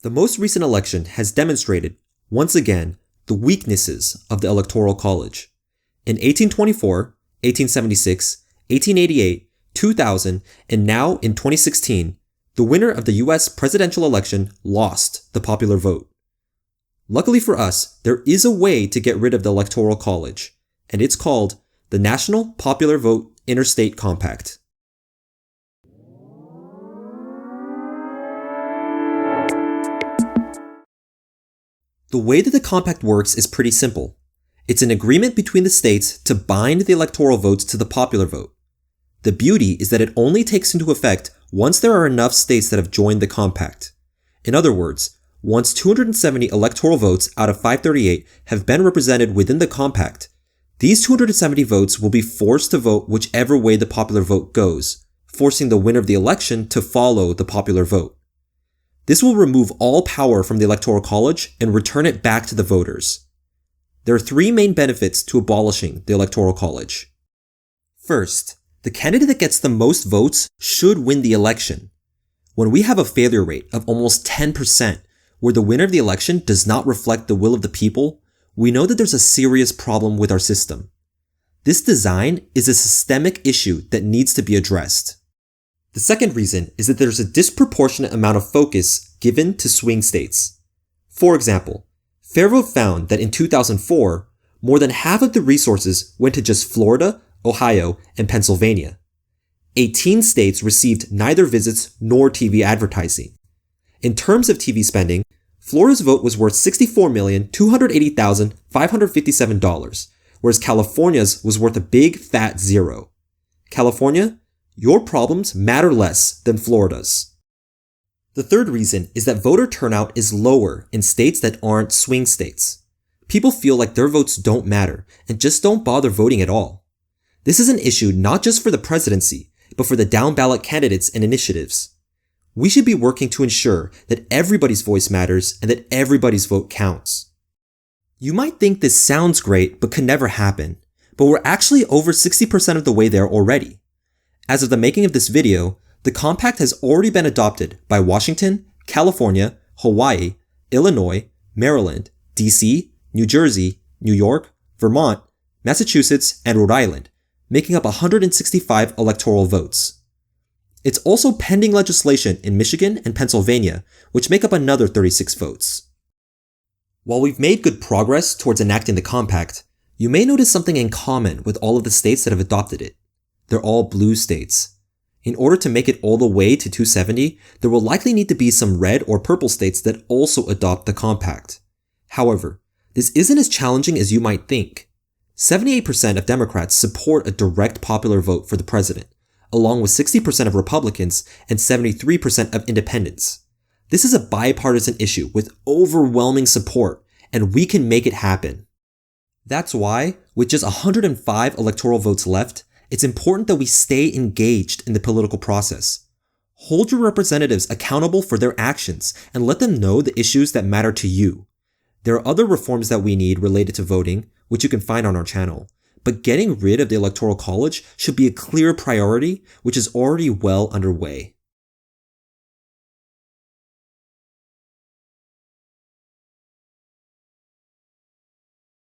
The most recent election has demonstrated, once again, the weaknesses of the Electoral College. In 1824, 1876, 1888, 2000, and now in 2016, the winner of the US presidential election lost the popular vote. Luckily for us, there is a way to get rid of the Electoral College, and it's called the National Popular Vote Interstate Compact. The way that the compact works is pretty simple. It's an agreement between the states to bind the electoral votes to the popular vote. The beauty is that it only takes into effect once there are enough states that have joined the compact. In other words, once 270 electoral votes out of 538 have been represented within the compact, these 270 votes will be forced to vote whichever way the popular vote goes, forcing the winner of the election to follow the popular vote. This will remove all power from the Electoral College and return it back to the voters. There are three main benefits to abolishing the Electoral College. First, the candidate that gets the most votes should win the election. When we have a failure rate of almost 10%, where the winner of the election does not reflect the will of the people, we know that there's a serious problem with our system. This design is a systemic issue that needs to be addressed. The second reason is that there's a disproportionate amount of focus given to swing states. For example, Fairvote found that in 2004, more than half of the resources went to just Florida, Ohio, and Pennsylvania. 18 states received neither visits nor TV advertising. In terms of TV spending, Florida's vote was worth $64,280,557, whereas California's was worth a big fat zero. California, your problems matter less than Florida's. The third reason is that voter turnout is lower in states that aren't swing states. People feel like their votes don't matter and just don't bother voting at all. This is an issue not just for the presidency, but for the down-ballot candidates and initiatives. We should be working to ensure that everybody's voice matters and that everybody's vote counts. You might think this sounds great but could never happen, but we're actually over 60% of the way there already. As of the making of this video, the compact has already been adopted by Washington, California, Hawaii, Illinois, Maryland, DC, New Jersey, New York, Vermont, Massachusetts, and Rhode Island, making up 165 electoral votes. It's also pending legislation in Michigan and Pennsylvania, which make up another 36 votes. While we've made good progress towards enacting the compact, you may notice something in common with all of the states that have adopted it. They're all blue states. In order to make it all the way to 270, there will likely need to be some red or purple states that also adopt the compact. However, this isn't as challenging as you might think. 78% of Democrats support a direct popular vote for the president, along with 60% of Republicans and 73% of independents. This is a bipartisan issue with overwhelming support, and we can make it happen. That's why, with just 105 electoral votes left, it's important that we stay engaged in the political process. Hold your representatives accountable for their actions and let them know the issues that matter to you. There are other reforms that we need related to voting, which you can find on our channel, but getting rid of the Electoral College should be a clear priority, which is already well underway.